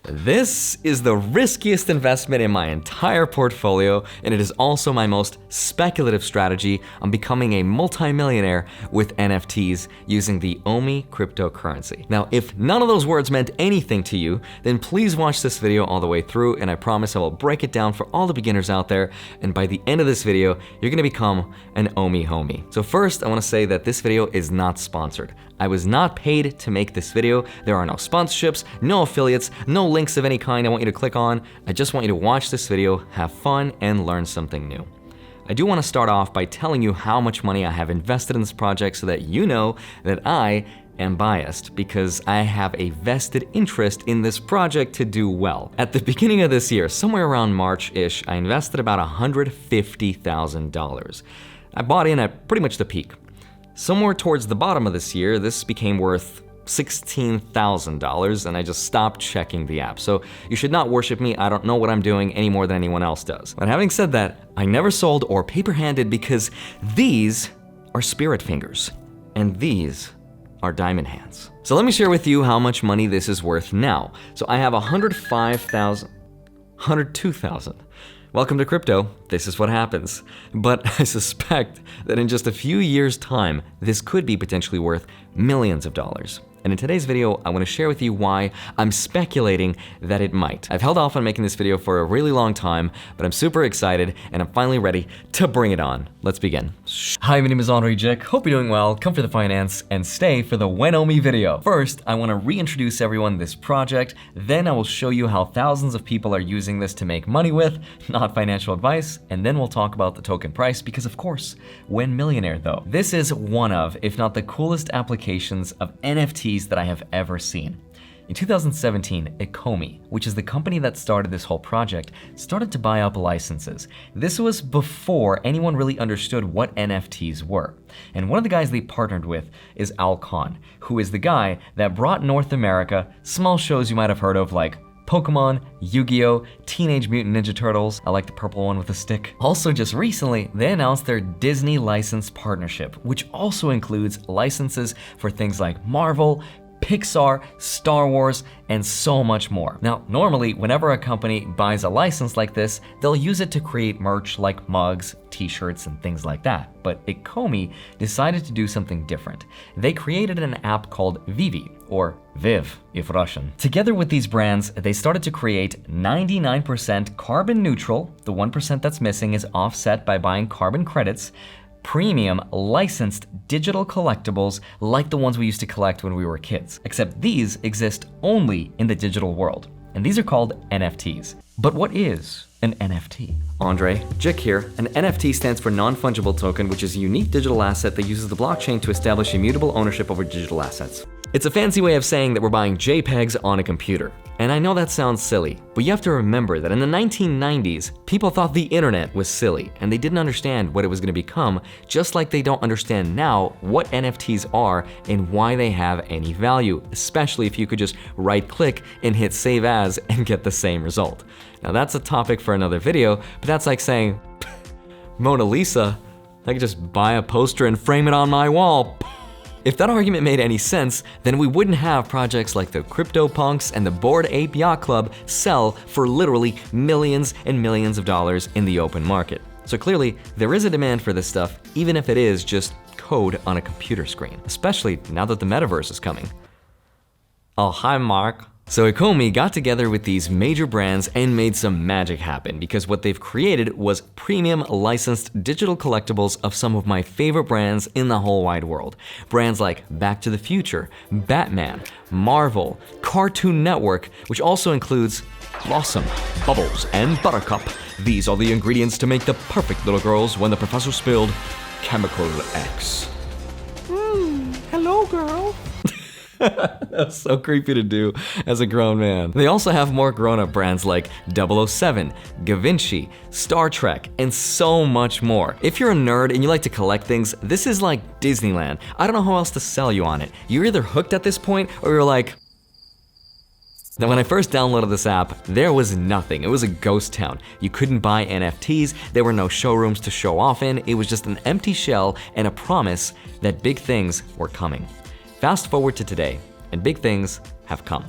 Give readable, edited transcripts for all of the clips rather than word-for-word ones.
This is the riskiest investment in my entire portfolio, and it is also my most speculative strategy on becoming a multimillionaire with NFTs using the OMI cryptocurrency. Now, if none of those words meant anything to you, then please watch this video all the way through, and I promise I will break it down for all the beginners out there, and by the end of this video, you're gonna become an OMI homie. So first, I wanna say that this video is not sponsored. I was not paid to make this video. There are no sponsorships, no affiliates, no links of any kind I want you to click on. I just want you to watch this video, have fun, and learn something new. I do want to start off by telling you how much money I have invested in this project so that you know that I am biased because I have a vested interest in this project to do well. At the beginning of this year, somewhere around March-ish, I invested about $150,000. I bought in at pretty much the peak. Somewhere towards the bottom of this year, this became worth $16,000 and I just stopped checking the app. So you should not worship me. I don't know what I'm doing any more than anyone else does. But having said that, I never sold or paper-handed because these are spirit fingers and these are diamond hands. So let me share with you how much money this is worth now. So I have $102,000. Welcome to crypto, this is what happens. But I suspect that in just a few years' time, this could be potentially worth millions of dollars. And in today's video, I want to share with you why I'm speculating that it might. I've held off on making this video for a really long time, but I'm super excited and I'm finally ready to bring it on. Let's begin. Hi, my name is Andre Jick. Hope you're doing well, come for the finance, and stay for the When OMI video. First, I want to reintroduce everyone this project, then I will show you how thousands of people are using this to make money with, not financial advice, and then we'll talk about the token price because of course, when millionaire though. This is one of, if not the coolest applications of NFTs that I have ever seen. In 2017, Ecomi, which is the company that started this whole project, started to buy up licenses. This was before anyone really understood what NFTs were. And one of the guys they partnered with is Al Khan, who is the guy that brought North America small shows you might have heard of like Pokemon, Yu-Gi-Oh!, Teenage Mutant Ninja Turtles, I like the purple one with a stick. Also just recently, they announced their Disney license partnership, which also includes licenses for things like Marvel, Pixar, Star Wars, and so much more. Now, normally, whenever a company buys a license like this, they'll use it to create merch like mugs, t-shirts, and things like that. But Ecomi decided to do something different. They created an app called Vivi, or Viv, if Russian. Together with these brands, they started to create 99% carbon neutral, the 1% that's missing is offset by buying carbon credits, premium licensed digital collectibles like the ones we used to collect when we were kids. Except these exist only in the digital world, and these are called NFTs. But what is an NFT? Andre Jick here. An NFT stands for non-fungible token, which is a unique digital asset that uses the blockchain to establish immutable ownership over digital assets. It's a fancy way of saying that we're buying JPEGs on a computer. And I know that sounds silly, but you have to remember that in the 1990s, people thought the internet was silly, and they didn't understand what it was going to become, just like they don't understand now what NFTs are and why they have any value, especially if you could just right-click and hit Save As and get the same result. Now that's a topic for another video, but that's like saying, Mona Lisa, I could just buy a poster and frame it on my wall. If that argument made any sense, then we wouldn't have projects like the CryptoPunks and the Bored Ape Yacht Club sell for literally millions and millions of dollars in the open market. So clearly, there is a demand for this stuff, even if it is just code on a computer screen, especially now that the metaverse is coming. Oh, hi, Mark. So Ecomi got together with these major brands and made some magic happen because what they've created was premium licensed digital collectibles of some of my favorite brands in the whole wide world. Brands like Back to the Future, Batman, Marvel, Cartoon Network, which also includes Blossom, Bubbles, and Buttercup. These are the ingredients to make the perfect little girls when the professor spilled Chemical X. Hello, girl. That's so creepy to do as a grown man. They also have more grown-up brands like 007, Gavinci, Star Trek, and so much more. If you're a nerd and you like to collect things, this is like Disneyland. I don't know how else to sell you on it. You're either hooked at this point or you're like, now, when I first downloaded this app, there was nothing. It was a ghost town. You couldn't buy NFTs, there were no showrooms to show off in, it was just an empty shell and a promise that big things were coming. Fast forward to today, and big things have come.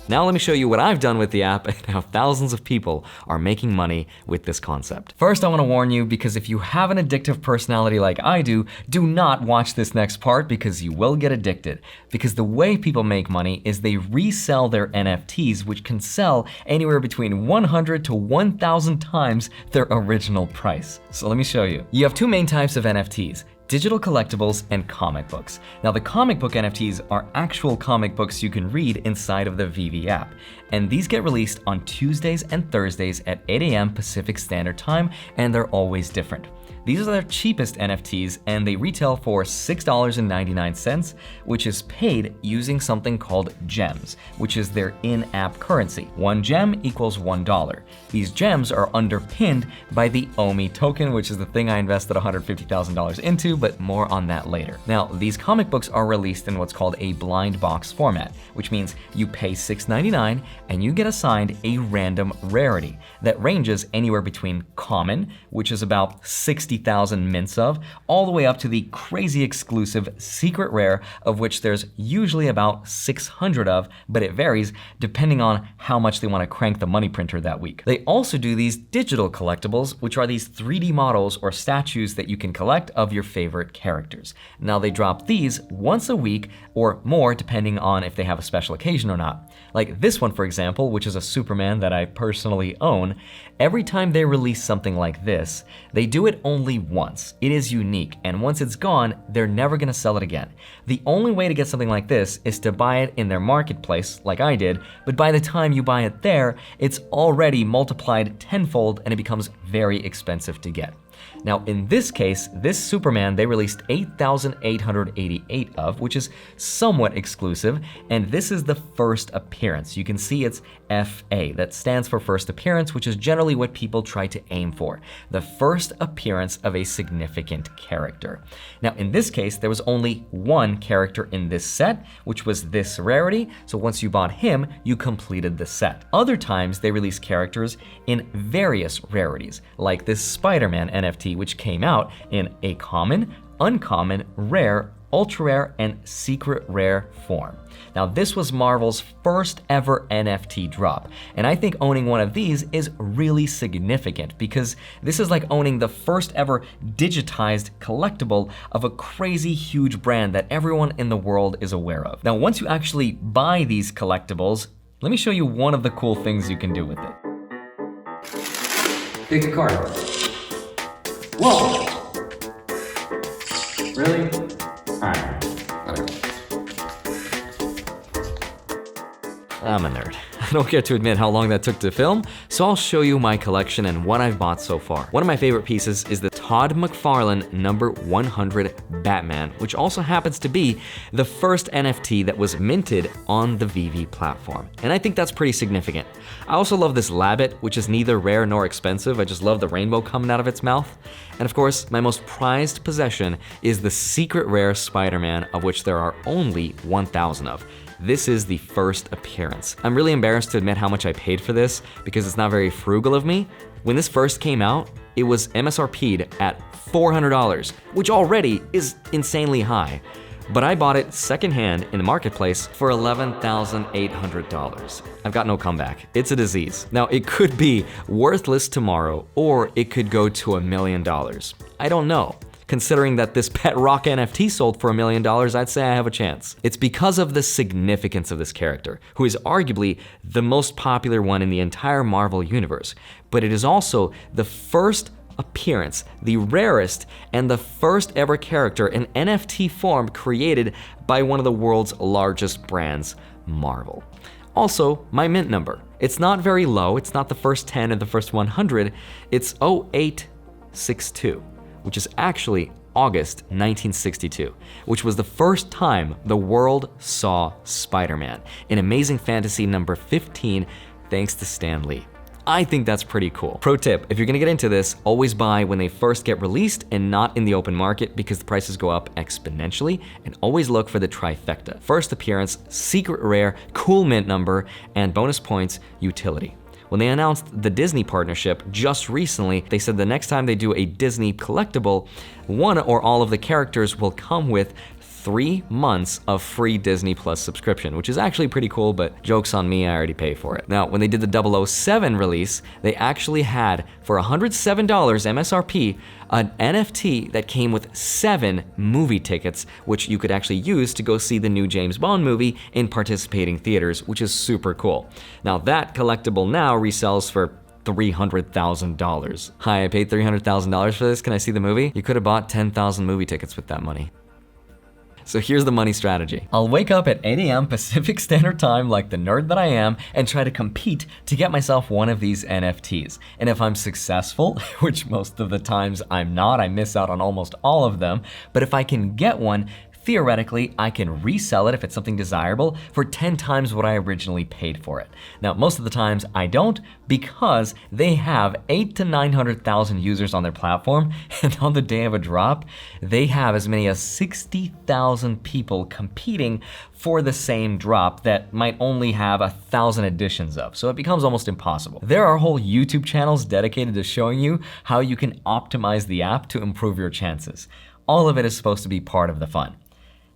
Now let me show you what I've done with the app and how thousands of people are making money with this concept. First, I want to warn you, because if you have an addictive personality like I do not watch this next part because you will get addicted. Because the way people make money is they resell their NFTs, which can sell anywhere between 100 to 1,000 times their original price. So let me show you. You have two main types of NFTs: digital collectibles and comic books. Now, the comic book NFTs are actual comic books you can read inside of the VeVe app. And these get released on Tuesdays and Thursdays at 8 a.m. Pacific Standard Time, and they're always different. These are their cheapest NFTs, and they retail for $6.99, which is paid using something called gems, which is their in-app currency. One gem equals $1. These gems are underpinned by the OMI token, which is the thing I invested $150,000 into, but more on that later. Now, these comic books are released in what's called a blind box format, which means you pay $6.99 and you get assigned a random rarity that ranges anywhere between common, which is about 60,000 mints of, all the way up to the crazy exclusive secret rare, of which there's usually about 600 of, but it varies depending on how much they want to crank the money printer that week. They also do these digital collectibles, which are these 3D models or statues that you can collect of your favorite characters. Now, they drop these once a week or more depending on if they have a special occasion or not. Like this one, for example, which is a Superman that I personally own. Every time they release something like this, they do it only once. It is unique, and once it's gone, they're never gonna sell it again. The only way to get something like this is to buy it in their marketplace, like I did, but by the time you buy it there, it's already multiplied tenfold and it becomes very expensive to get. Now, in this case, this Superman they released 8,888 of, which is somewhat exclusive, and this is the first appearance. You can see it's FA, that stands for first appearance, which is generally what people try to aim for. The first appearance of a significant character. Now, in this case, there was only one character in this set, which was this rarity, so once you bought him, you completed the set. Other times, they release characters in various rarities, like this Spider-Man NFT, which came out in a common, uncommon, rare, ultra rare, and secret rare form. Now, this was Marvel's first ever NFT drop, and I think owning one of these is really significant because this is like owning the first ever digitized collectible of a crazy huge brand that everyone in the world is aware of. Now, once you actually buy these collectibles, let me show you one of the cool things you can do with it. Pick a card. Whoa! Really? Alright. I'm a nerd. I don't get to admit how long that took to film, so I'll show you my collection and what I've bought so far. One of my favorite pieces is the Todd McFarlane number 100 Batman, which also happens to be the first NFT that was minted on the VeVe platform. And I think that's pretty significant. I also love this Labbit, which is neither rare nor expensive. I just love the rainbow coming out of its mouth. And of course, my most prized possession is the secret rare Spider-Man, of which there are only 1,000 of. This is the first appearance. I'm really embarrassed to admit how much I paid for this because it's not very frugal of me. When this first came out, it was MSRP'd at $400, which already is insanely high. But I bought it secondhand in the marketplace for $11,800. I've got no comeback. It's a disease. Now, it could be worthless tomorrow, or it could go to $1 million. I don't know. Considering that this Pet Rock NFT sold for $1 million, I'd say I have a chance. It's because of the significance of this character, who is arguably the most popular one in the entire Marvel universe. But it is also the first appearance, the rarest, and the first ever character in NFT form created by one of the world's largest brands, Marvel. Also, my mint number. It's not very low, it's not the first 10 or the first 100, it's 0862. Which is actually August 1962, which was the first time the world saw Spider-Man in Amazing Fantasy number 15, thanks to Stan Lee. I think that's pretty cool. Pro tip, if you're gonna get into this, always buy when they first get released and not in the open market because the prices go up exponentially, and always look for the trifecta: first appearance, secret rare, cool mint number, and bonus points utility. When they announced the Disney partnership just recently, they said the next time they do a Disney collectible, one or all of the characters will come with 3 months of free Disney Plus subscription, which is actually pretty cool, but joke's on me, I already pay for it. Now, when they did the 007 release, they actually had, for $107 MSRP, an NFT that came with 7 movie tickets, which you could actually use to go see the new James Bond movie in participating theaters, which is super cool. Now, that collectible now resells for $300,000. Hi, I paid $300,000 for this. Can I see the movie? You could have bought 10,000 movie tickets with that money. So here's the money strategy. I'll wake up at 8 a.m. Pacific Standard Time like the nerd that I am and try to compete to get myself one of these NFTs. And if I'm successful, which most of the times I'm not, I miss out on almost all of them, but if I can get one, theoretically, I can resell it if it's something desirable for 10 times what I originally paid for it. Now, most of the times I don't because they have 800,000 to 900,000 users on their platform, and on the day of a drop, they have as many as 60,000 people competing for the same drop that might only have 1,000 editions of, so it becomes almost impossible. There are whole YouTube channels dedicated to showing you how you can optimize the app to improve your chances. All of it is supposed to be part of the fun.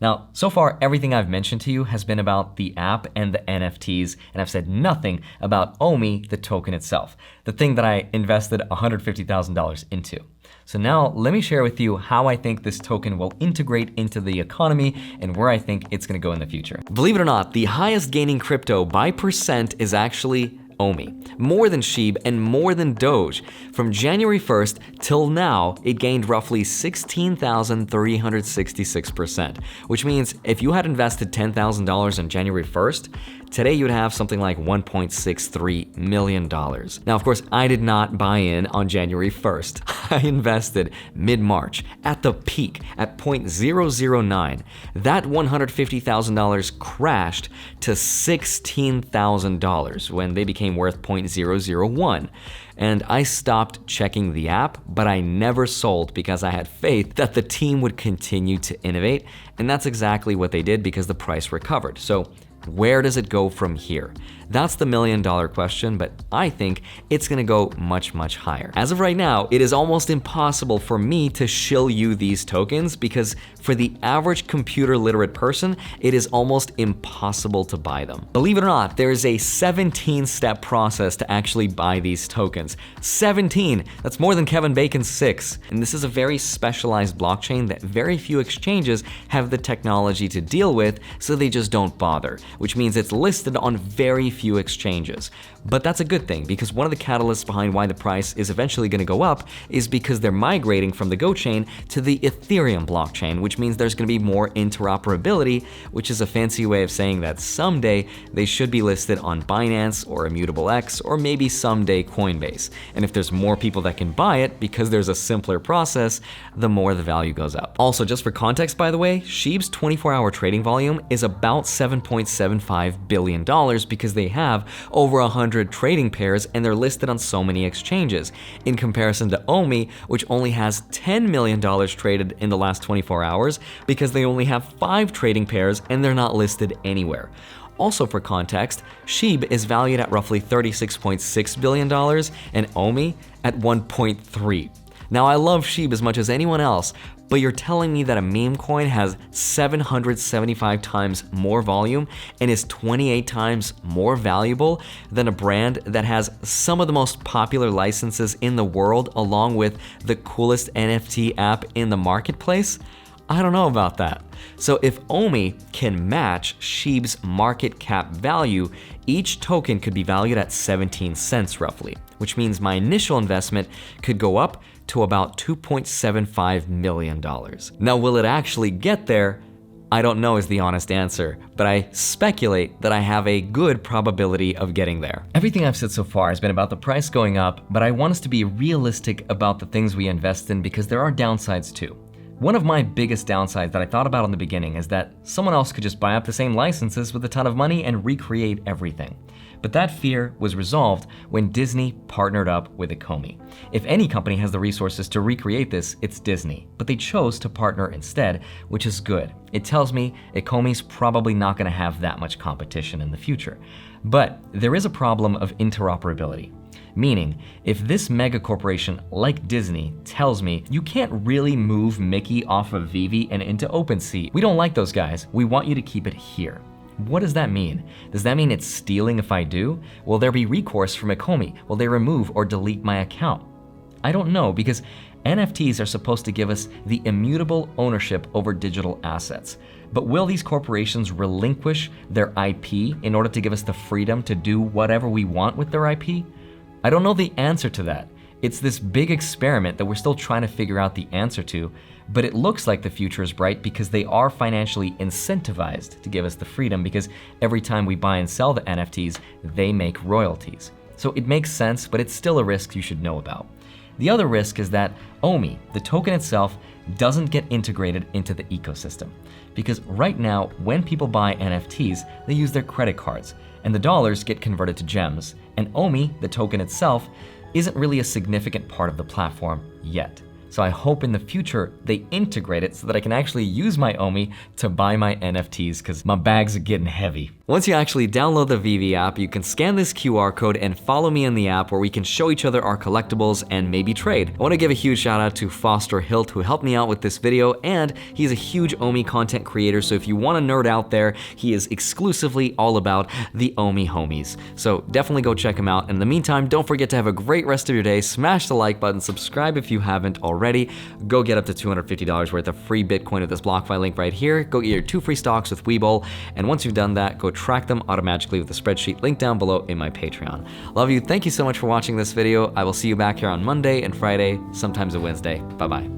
Now, so far, everything I've mentioned to you has been about the app and the NFTs, and I've said nothing about OMI, the token itself, the thing that I invested $150,000 into. So now let me share with you how I think this token will integrate into the economy and where I think it's gonna go in the future. Believe it or not, the highest gaining crypto by percent is actually OMI, more than SHIB and more than Doge. From January 1st till now, it gained roughly 16,366%, which means if you had invested $10,000 on January 1st, today you'd have something like $1.63 million. Now, of course, I did not buy in on January 1st. I invested mid-March at the peak at 0.009. That $150,000 crashed to $16,000 when they became worth 0.001. And I stopped checking the app, but I never sold because I had faith that the team would continue to innovate. And that's exactly what they did because the price recovered. So where does it go from here? That's the million-dollar question, but I think it's gonna go much, much higher. As of right now, it is almost impossible for me to shill you these tokens because for the average computer literate person, it is almost impossible to buy them. Believe it or not, there is a 17-step process to actually buy these tokens. 17, that's more than Kevin Bacon's 6. And this is a very specialized blockchain that very few exchanges have the technology to deal with, so they just don't bother, which means it's listed on very few exchanges. But that's a good thing because one of the catalysts behind why the price is eventually going to go up is because they're migrating from the Go chain to the Ethereum blockchain, which means there's going to be more interoperability, which is a fancy way of saying that someday they should be listed on Binance or Immutable X or maybe someday Coinbase. And if there's more people that can buy it because there's a simpler process, the more the value goes up. Also, just for context, by the way, SHIB's 24-hour trading volume is about $7.75 billion because they have over 100 trading pairs and they're listed on so many exchanges, in comparison to OMI, which only has $10 million traded in the last 24 hours because they only have 5 trading pairs and they're not listed anywhere. Also for context, SHIB is valued at roughly $36.6 billion and OMI at 1.3. Now, I love SHIB as much as anyone else, but you're telling me that a meme coin has 775 times more volume and is 28 times more valuable than a brand that has some of the most popular licenses in the world along with the coolest NFT app in the marketplace? I don't know about that. So if OMI can match SHIB's market cap value, each token could be valued at 17 cents roughly, which means my initial investment could go up to about $2.75 million. Now, will it actually get there? I don't know is the honest answer, but I speculate that I have a good probability of getting there. Everything I've said so far has been about the price going up, but I want us to be realistic about the things we invest in because there are downsides too. One of my biggest downsides that I thought about in the beginning is that someone else could just buy up the same licenses with a ton of money and recreate everything. But that fear was resolved when Disney partnered up with Ecomi. If any company has the resources to recreate this, it's Disney. But they chose to partner instead, which is good. It tells me Ecomi's probably not going to have that much competition in the future. But there is a problem of interoperability. Meaning, if this mega corporation like Disney tells me you can't really move Mickey off of Vivi and into OpenSea, we don't like those guys, we want you to keep it here. What does that mean? Does that mean it's stealing if I do? Will there be recourse from Ecomi? Will they remove or delete my account? I don't know, because NFTs are supposed to give us the immutable ownership over digital assets. But will these corporations relinquish their IP in order to give us the freedom to do whatever we want with their IP? I don't know the answer to that. It's this big experiment that we're still trying to figure out the answer to, but it looks like the future is bright because they are financially incentivized to give us the freedom, because every time we buy and sell the NFTs, they make royalties. So it makes sense, but it's still a risk you should know about. The other risk is that OMI, the token itself, doesn't get integrated into the ecosystem. Because right now, when people buy NFTs, they use their credit cards, and the dollars get converted to gems. And OMI, the token itself, isn't really a significant part of the platform yet. So I hope in the future they integrate it so that I can actually use my OMI to buy my NFTs, because my bags are getting heavy. Once you actually download the Vivi app, you can scan this QR code and follow me in the app, where we can show each other our collectibles and maybe trade. I want to give a huge shout out to Foster Hilt, who helped me out with this video, and he's a huge OMI content creator, so if you want to nerd out there, he is exclusively all about the OMI homies. So definitely go check him out. And in the meantime, don't forget to have a great rest of your day. Smash the like button, subscribe if you haven't already. Go get up to $250 worth of free Bitcoin with this BlockFi link right here. Go get your 2 free stocks with Webull, and once you've done that, go track them automatically with the spreadsheet link down below in my Patreon. Love you. Thank you so much for watching this video. I will see you back here on Monday and Friday, sometimes a Wednesday. Bye-bye.